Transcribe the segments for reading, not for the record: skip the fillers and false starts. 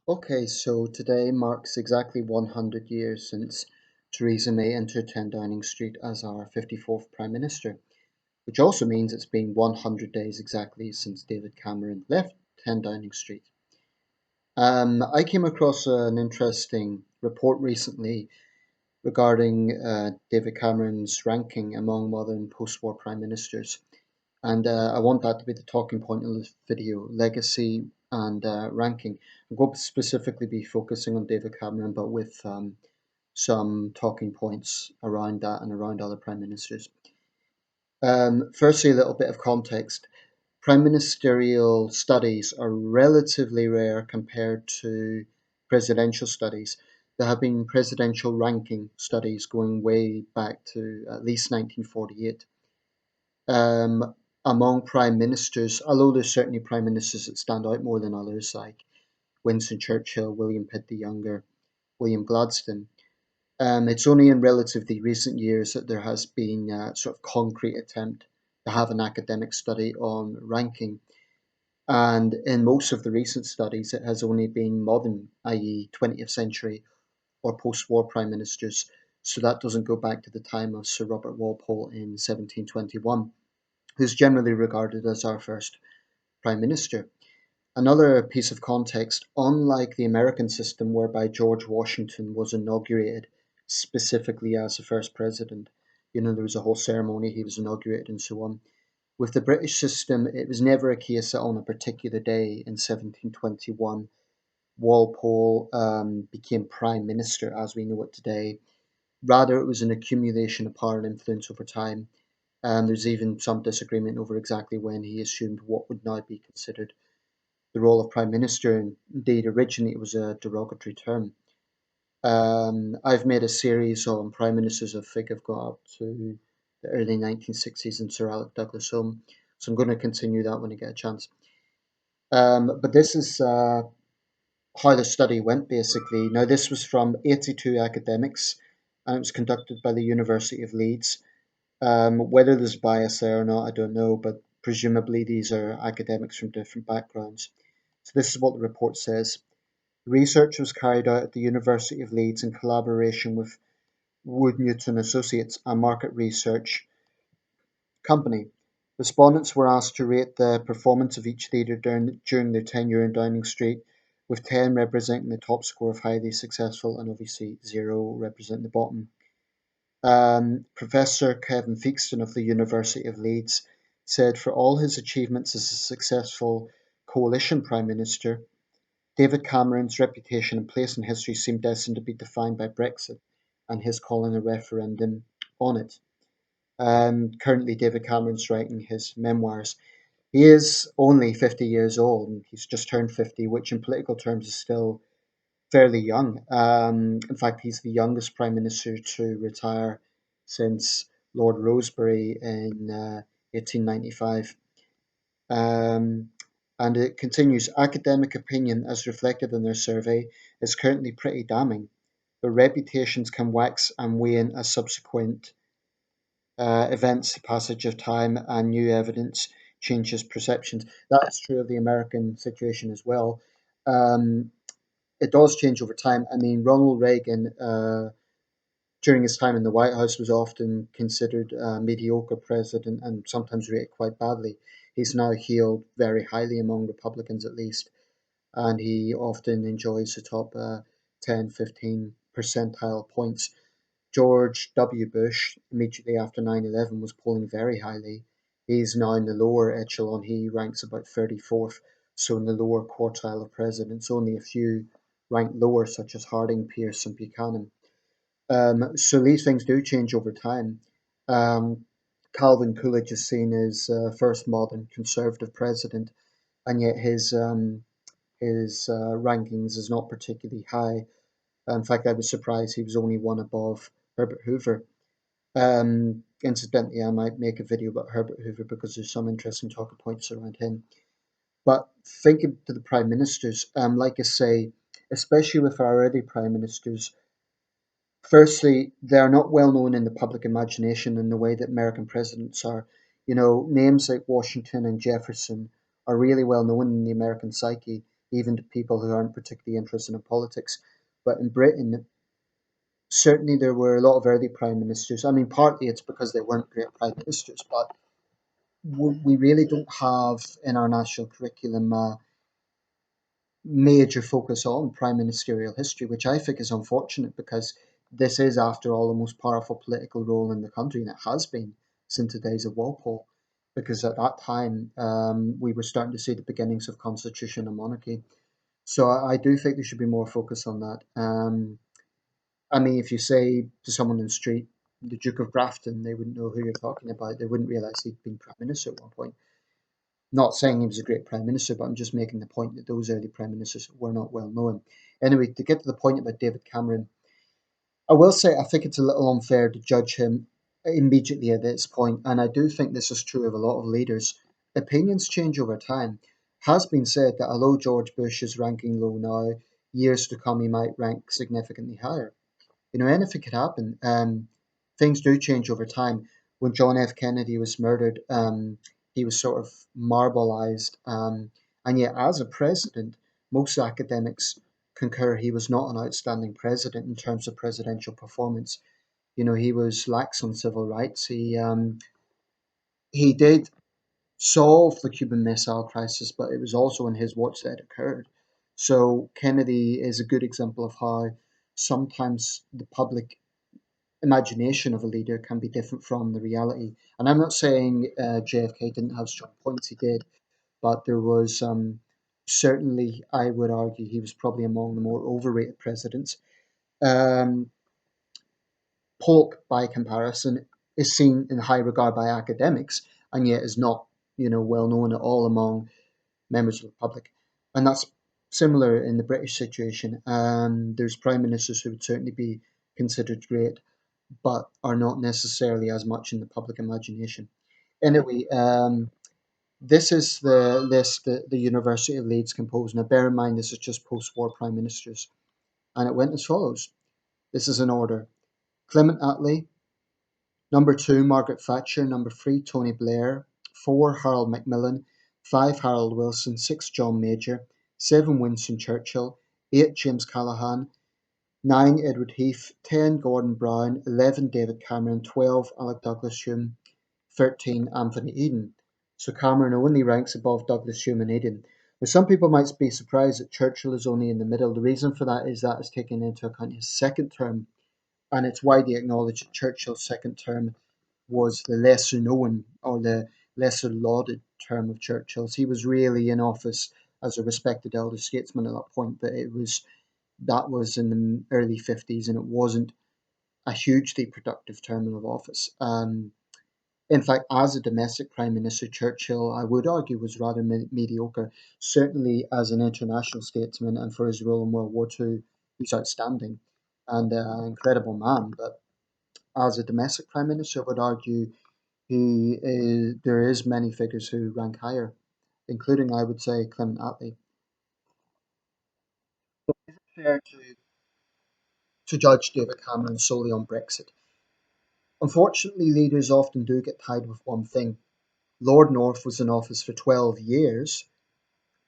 Okay, so today marks exactly 100 years since Theresa May entered 10 Downing Street as our 54th Prime Minister, which also means it's been 100 days exactly since David Cameron left 10 Downing Street. I came across an interesting report recently regarding David Cameron's ranking among modern post war prime ministers. And I want that to be the talking point in this video, legacy and ranking. I'm going to specifically be focusing on David Cameron, but with some talking points around that and around other prime ministers. Firstly, a little bit of context. Prime ministerial studies are relatively rare compared to presidential studies. There have been presidential ranking studies going way back to at least 1948. Um, Among prime ministers, although there's certainly prime ministers that stand out more than others, like Winston Churchill, William Pitt the Younger, William Gladstone. It's only in relatively recent years that there has been a sort of concrete attempt to have an academic study on ranking. And in most of the recent studies, it has only been modern, i.e., 20th century or post war prime ministers. So that doesn't go back to the time of Sir Robert Walpole in 1721, who's generally regarded as our first prime minister. Another piece of context, unlike the American system whereby George Washington was inaugurated specifically as the first president, there was a whole ceremony, he was inaugurated and so on. With the British system, it was never a case that on a particular day in 1721, Walpole became prime minister as we know it today. Rather, it was an accumulation of power and influence over time. There's even some disagreement over exactly when he assumed what would now be considered the role of prime minister. And indeed, originally it was a derogatory term. I've made a series on prime ministers I think I've got up to the early 1960s and Sir Alec Douglas Home. So I'm going to continue that when I get a chance. But this is how the study went basically. Now, this was from 82 academics and it was conducted by the University of Leeds. Whether there's bias there or not, I don't know, but presumably these are academics from different backgrounds. So, this is what the report says. Research was carried out at the University of Leeds in collaboration with Wood Newton Associates, a market research company. Respondents were asked to rate the performance of each leader during their tenure in Downing Street, with 10 representing the top score of highly successful and obviously 0 representing the bottom. Professor Kevin Feakston of the University of Leeds said for all his achievements as a successful coalition prime minister, David Cameron's reputation and place in history seemed destined to be defined by Brexit and his calling a referendum on it. Currently, David Cameron's writing his memoirs. He is only 50 years old, and he's just turned 50, which in political terms is still fairly young. In fact, he's the youngest prime minister to retire since Lord Rosebery in 1895. Um, and it continues, academic opinion, as reflected in their survey, is currently pretty damning, but reputations can wax and wane as subsequent events, the passage of time, and new evidence changes perceptions. That is true of the American situation as well. Um, it does change over time. I mean, Ronald Reagan, during his time in the White House, was often considered a mediocre president and sometimes rated quite badly. He's now hailed very highly among Republicans, at least, and he often enjoys the top 10, 15 percentile points. George W. Bush, immediately after 9/11, was polling very highly. He's now in the lower echelon. He ranks about 34th, so in the lower quartile of presidents. Only a few rank lower, such as Harding, Pierce, and Buchanan. So these things do change over time. Um, Calvin Coolidge is seen as first modern conservative president, and yet his rankings is not particularly high. In fact, I was surprised he was only one above Herbert Hoover. Incidentally, I might make a video about Herbert Hoover because there's some interesting talking points around him. But thinking to the prime ministers, like I say, especially with our early prime ministers, firstly, they're not well known in the public imagination in the way that American presidents are. Names like Washington and Jefferson are really well known in the American psyche. even to people who aren't particularly interested in politics. But in Britain, certainly there were a lot of early prime ministers. I mean, partly it's because they weren't great prime ministers, but we really don't have in our national curriculum a major focus on prime ministerial history, which I think is unfortunate because this is, after all, the most powerful political role in the country, and it has been since the days of Walpole. Because at that time, we were starting to see the beginnings of constitution and monarchy. So I do think there should be more focus on that. I mean, if you say to someone in the street, the Duke of Grafton, they wouldn't know who you're talking about. They wouldn't realise he'd been prime minister at one point. Not saying he was a great prime minister, but I'm just making the point that those early prime ministers were not well known. Anyway, to get to the point about David Cameron, I will say I think it's a little unfair to judge him immediately at this point, and I do think this is true of a lot of leaders. Opinions change over time. Has been said that although George Bush is ranking low now, years to come he might rank significantly higher. Anything could happen. Things do change over time. When John F. Kennedy was murdered, he was sort of marbleized. And yet, as a president, most academics concur he was not an outstanding president in terms of presidential performance. He was lax on civil rights. He did solve the Cuban Missile Crisis, but it was also in his watch that it occurred. So Kennedy is a good example of how sometimes the public imagination of a leader can be different from the reality. And I'm not saying JFK didn't have strong points, he did, but there was certainly, I would argue, he was probably among the more overrated presidents. Um, Polk, by comparison, is seen in high regard by academics and yet is not, well known at all among members of the public. And that's similar in the British situation. There's prime ministers who would certainly be considered great, but are not necessarily as much in the public imagination. Anyway, this is the list that the University of Leeds composed. Now, bear in mind, this is just post war prime ministers. And it went as follows. This is in order: Clement Attlee, number two, Margaret Thatcher, number three, Tony Blair, four, Harold Macmillan, five, Harold Wilson, six, John Major, seven, Winston Churchill, eight, James Callaghan, 9, Edward Heath, 10, Gordon Brown, 11, David Cameron, 12, Alec Douglas-Home, 13, Anthony Eden. So Cameron only ranks above Douglas-Home and Eden. Now, some people might be surprised that Churchill is only in the middle. The reason for that is that is taken into account his second term, and it's widely acknowledged that Churchill's second term was the lesser known or the lesser lauded term of Churchill's. He was really in office as a respected elder statesman at that point, but that was in the early 50s, and it wasn't a hugely productive term of office. In fact, as a domestic prime minister, Churchill, I would argue, was rather mediocre. Certainly, as an international statesman and for his role in World War II, he's outstanding and an incredible man. But as a domestic prime minister, I would argue there is many figures who rank higher, including, I would say, Clement Attlee. Fair to judge David Cameron solely on Brexit. Unfortunately, leaders often do get tied with one thing. Lord North was in office for 12 years,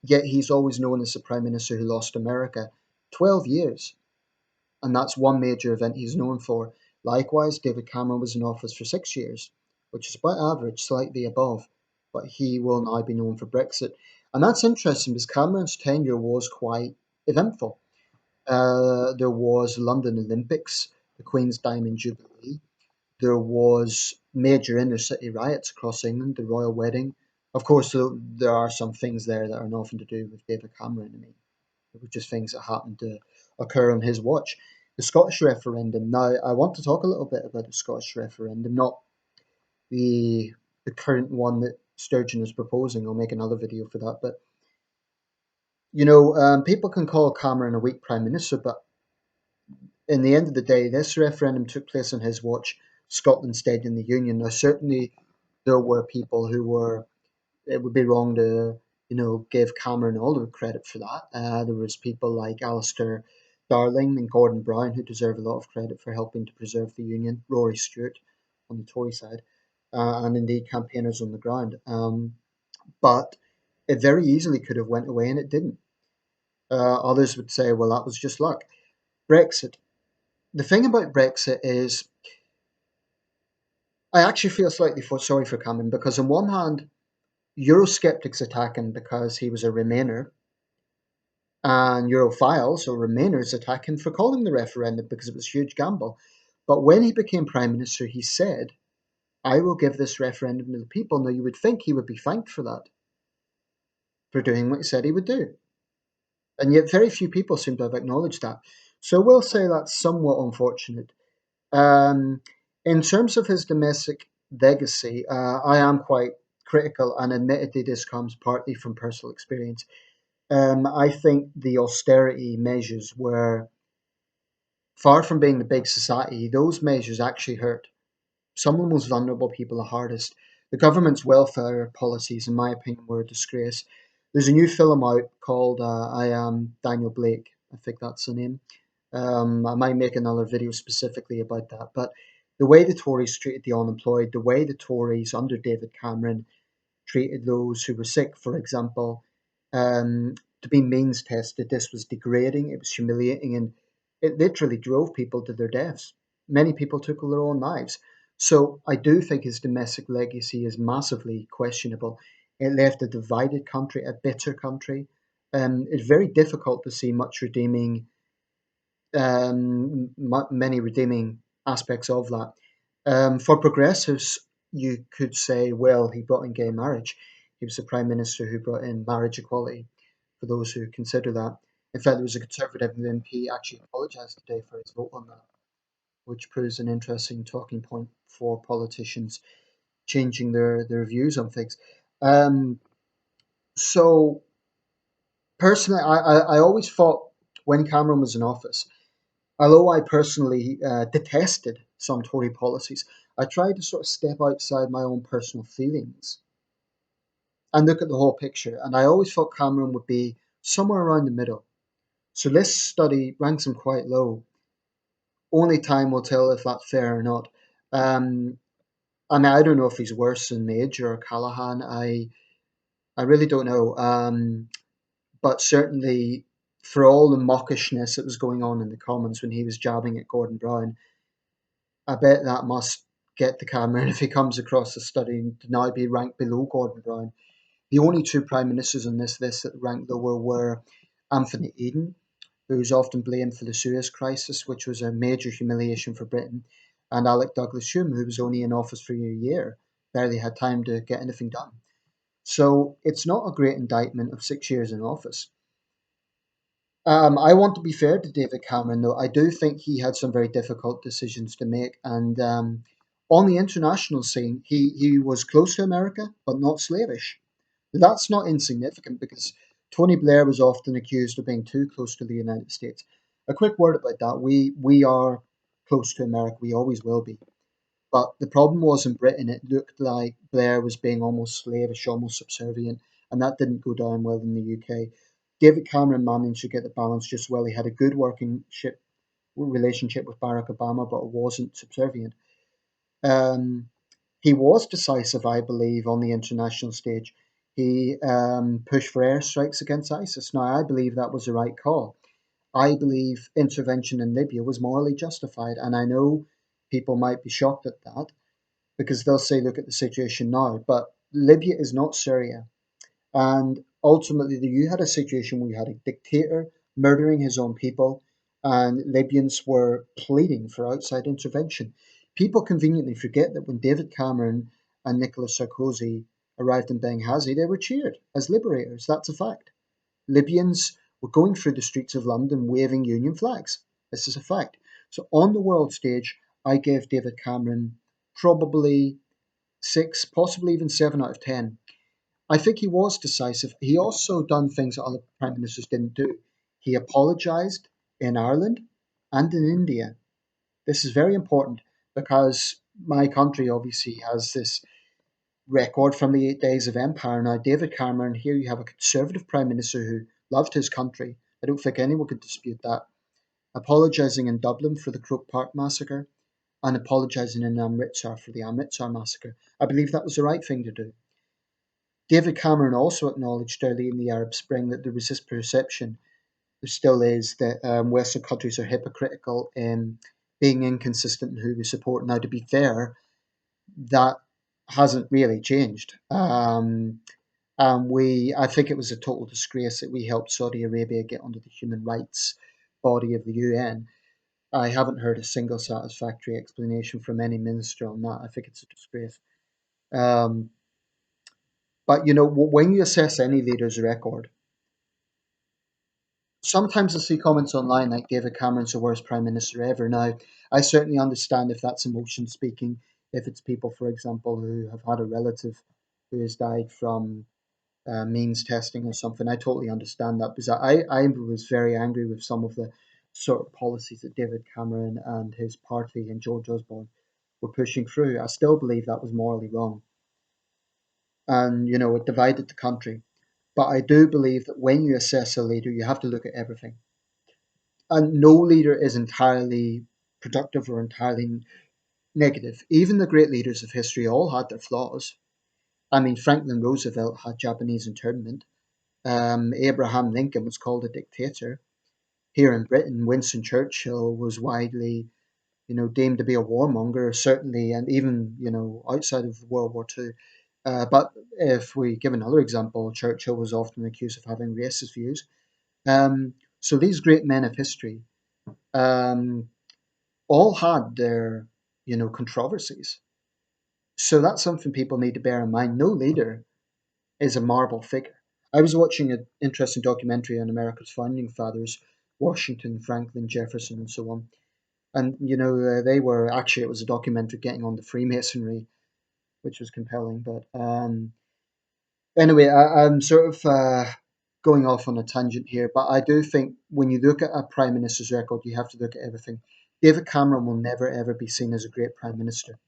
yet he's always known as the Prime Minister who lost America. 12 years. And that's one major event he's known for. Likewise, David Cameron was in office for 6 years, which is about average, slightly above, but he will now be known for Brexit. And that's interesting because Cameron's tenure was quite eventful. There was London Olympics, the Queen's Diamond Jubilee, there was major inner city riots across England, the royal wedding. Of course, there are some things there that are nothing to do with David Cameron. I mean, it were just things that happened to occur on his watch. The Scottish referendum. Now, I want to talk a little bit about the Scottish referendum, not the the current one that Sturgeon is proposing. I'll make another video for that. But people can call Cameron a weak prime minister, but in the end of the day, this referendum took place on his watch. Scotland stayed in the Union. Now, certainly, there were people who were. It would be wrong to, give Cameron all the credit for that. There was people like Alistair Darling and Gordon Brown who deserve a lot of credit for helping to preserve the Union. Rory Stewart on the Tory side, and indeed campaigners on the ground. But it very easily could have went away, and it didn't. Others would say, well, that was just luck. Brexit. The thing about Brexit is, I actually feel slightly sorry for Cameron because, on one hand, Eurosceptics attack him because he was a Remainer, and Europhiles or Remainers attack him for calling the referendum because it was a huge gamble. But when he became Prime Minister, he said, I will give this referendum to the people. Now, you would think he would be thanked for that, for doing what he said he would do. And yet, very few people seem to have acknowledged that. So, we'll say that's somewhat unfortunate. Um, in terms of his domestic legacy, I am quite critical, and admittedly, this comes partly from personal experience. I think the austerity measures were far from being the big society. Those measures actually hurt some of the most vulnerable people the hardest. The government's welfare policies, in my opinion, were a disgrace. There's a new film out called I Am Daniel Blake. I think that's the name. I might make another video specifically about that. But the way the Tories treated the unemployed, the way the Tories under David Cameron treated those who were sick, for example, um, to be means tested, this was degrading, it was humiliating, and it literally drove people to their deaths. Many people took their own lives. So I do think his domestic legacy is massively questionable. It left a divided country, a bitter country. It's very difficult to see much redeeming many redeeming aspects of that. For progressives, you could say, well, he brought in gay marriage. He was the prime minister who brought in marriage equality. For those who consider that, in fact, there was a Conservative MP actually apologised today for his vote on that, which proves an interesting talking point for politicians changing their views on things. Um, so personally, I always thought when Cameron was in office, although I personally detested some Tory policies, I tried to sort of step outside my own personal feelings and look at the whole picture. And I always thought Cameron would be somewhere around the middle. So this study ranks him quite low. Only time will tell if that's fair or not. Um, I mean, I don't know if he's worse than Major or Callaghan. I really don't know. But certainly, for all the mawkishness that was going on in the Commons when he was jabbing at Gordon Brown, I bet that must get the Cameron if he comes across the study to now be ranked below Gordon Brown. The only two prime ministers on this list that ranked lower were Anthony Eden, who's often blamed for the Suez Crisis, which was a major humiliation for Britain, and Alec Douglas Hume, who was only in office for a year, barely had time to get anything done. So it's not a great indictment of 6 years in office. I want to be fair to David Cameron, though. I do think he had some very difficult decisions to make. And on the international scene, he was close to America, but not slavish. That's not insignificant because Tony Blair was often accused of being too close to the United States. A quick word about that. We are close to America. We always will be. But the problem was in Britain, it looked like Blair was being almost slavish, almost subservient, and that didn't go down well in the UK. David Cameron managed to get the balance just well. He had a good working relationship with Barack Obama, but it wasn't subservient. Um, he was decisive, I believe, on the international stage. He pushed for airstrikes against ISIS. Now, I believe that was the right call. I believe intervention in Libya was morally justified, and I know people might be shocked at that because they'll say, look at the situation now. But Libya is not Syria. And ultimately, you had a situation where you had a dictator murdering his own people, and Libyans were pleading for outside intervention. People conveniently forget that when David Cameron and Nicolas Sarkozy arrived in Benghazi, they were cheered as liberators. That's a fact. Libyans were going through the streets of London waving Union flags. This is a fact. So on the world stage, I gave David Cameron probably 6, possibly even 7 out of 10. I think he was decisive. He also done things that other prime ministers didn't do. He apologised in Ireland and in India. This is very important because my country obviously has this record from the 8 days of empire. Now, David Cameron, here you have a conservative prime minister who loved his country. I don't think anyone could dispute that. Apologising in Dublin for the Croke Park massacre and apologising in Amritsar for the Amritsar massacre. I believe that was the right thing to do. David Cameron also acknowledged early in the Arab Spring that there was this perception there still is, that Western countries are hypocritical in being inconsistent in who we support. Now, to be fair, that hasn't really changed. I think it was a total disgrace that we helped Saudi Arabia get under the human rights body of the UN. I haven't heard a single satisfactory explanation from any minister on that. I think it's a disgrace. Um, but when you assess any leader's record, sometimes I see comments online like David Cameron's the worst prime minister ever. Now, I certainly understand if that's emotion speaking, if it's people, for example, who have had a relative who has died from means testing or something. I totally understand that because I was very angry with some of the sort of policies that David Cameron and his party and George Osborne were pushing through. I still believe that was morally wrong. And, it divided the country. But I do believe that when you assess a leader, you have to look at everything. And no leader is entirely productive or entirely negative. Even the great leaders of history all had their flaws. I mean, Franklin Roosevelt had Japanese internment. Abraham Lincoln was called a dictator. Here in Britain, Winston Churchill was widely, deemed to be a warmonger, certainly, and even, outside of World War II. But if we give another example, Churchill was often accused of having racist views. So these great men of history um, all had their, controversies. So that's something people need to bear in mind. No leader is a marble figure. I was watching an interesting documentary on America's founding fathers, Washington, Franklin, Jefferson, and so on. And they were actually, it was a documentary getting on the Freemasonry, which was compelling. But anyway, I'm sort of going off on a tangent here. But I do think when you look at a prime minister's record, you have to look at everything. David Cameron will never ever be seen as a great prime minister.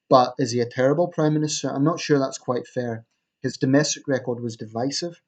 But is he a terrible prime minister? I'm not sure that's quite fair. His domestic record was divisive,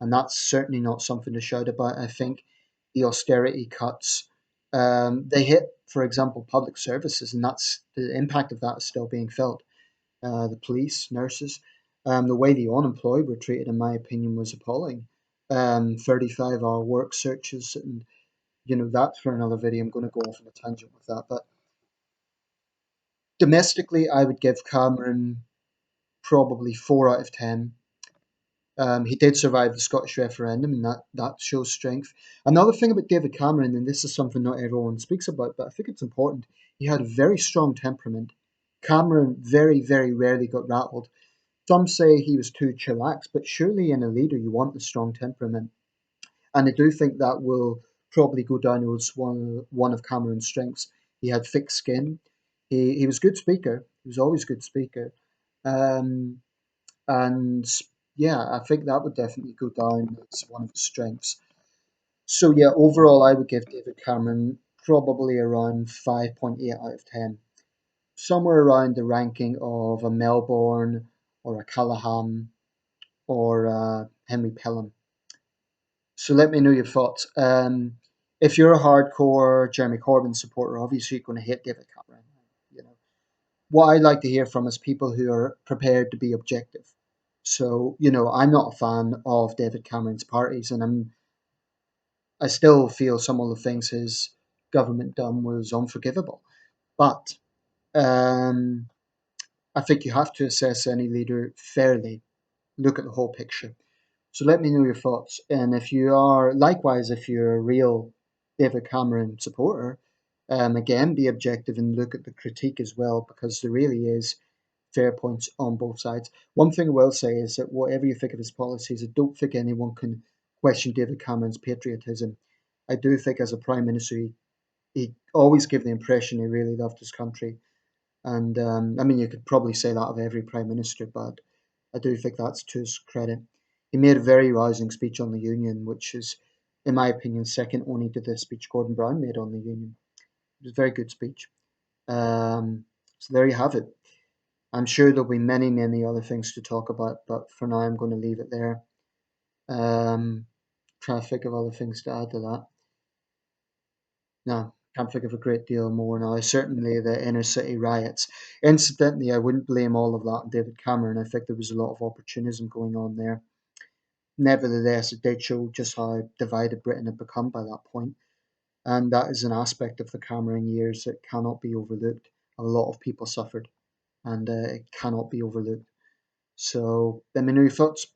and that's certainly not something to shout about. I think the austerity cuts they hit, for example, public services, and that's the impact of that is still being felt. The police, nurses, the way the unemployed were treated, in my opinion, was appalling. 35-hour work searches, and that's for another video. I'm going to go off on a tangent with that, but domestically, I would give Cameron probably 4 out of 10. He did survive the Scottish referendum, and that shows strength. Another thing about David Cameron, and this is something not everyone speaks about, but I think it's important, he had a very strong temperament. Cameron very, very rarely got rattled. Some say he was too chillax, but surely in a leader you want a strong temperament. And I do think that will probably go down as one of Cameron's strengths. He had thick skin. He was a good speaker. He was always a good speaker. Um, and yeah, I think that would definitely go down as one of his strengths. So yeah, overall, I would give David Cameron probably around 5.8 out of 10, somewhere around the ranking of a Melbourne or a Callaghan or Henry Pelham. So let me know your thoughts. If you're a hardcore Jeremy Corbyn supporter, obviously you're going to hate David Cameron. You know what I like to hear from is people who are prepared to be objective. So, I'm not a fan of David Cameron's parties, and I still feel some of the things his government done was unforgivable. But um, I think you have to assess any leader fairly, look at the whole picture. So let me know your thoughts. And if you are, likewise, if you're a real David Cameron supporter, again, be objective and look at the critique as well, because there really is fair points on both sides. One thing I will say is that whatever you think of his policies, I don't think anyone can question David Cameron's patriotism. I do think as a prime minister, he always gave the impression he really loved his country. And I mean, you could probably say that of every prime minister, but I do think that's to his credit. He made a very rousing speech on the Union, which is, in my opinion, second only to the speech Gordon Brown made on the Union. It was a very good speech. So there you have it. I'm sure there'll be many, many other things to talk about, but for now, I'm going to leave it there. Um, Try to think of other things to add to that. No, can't think of a great deal more now. Certainly the inner city riots. Incidentally, I wouldn't blame all of that on David Cameron. I think there was a lot of opportunism going on there. Nevertheless, it did show just how divided Britain had become by that point, and that is an aspect of the Cameron years that cannot be overlooked. A lot of people suffered, and it cannot be overlooked. So, let me know your thoughts.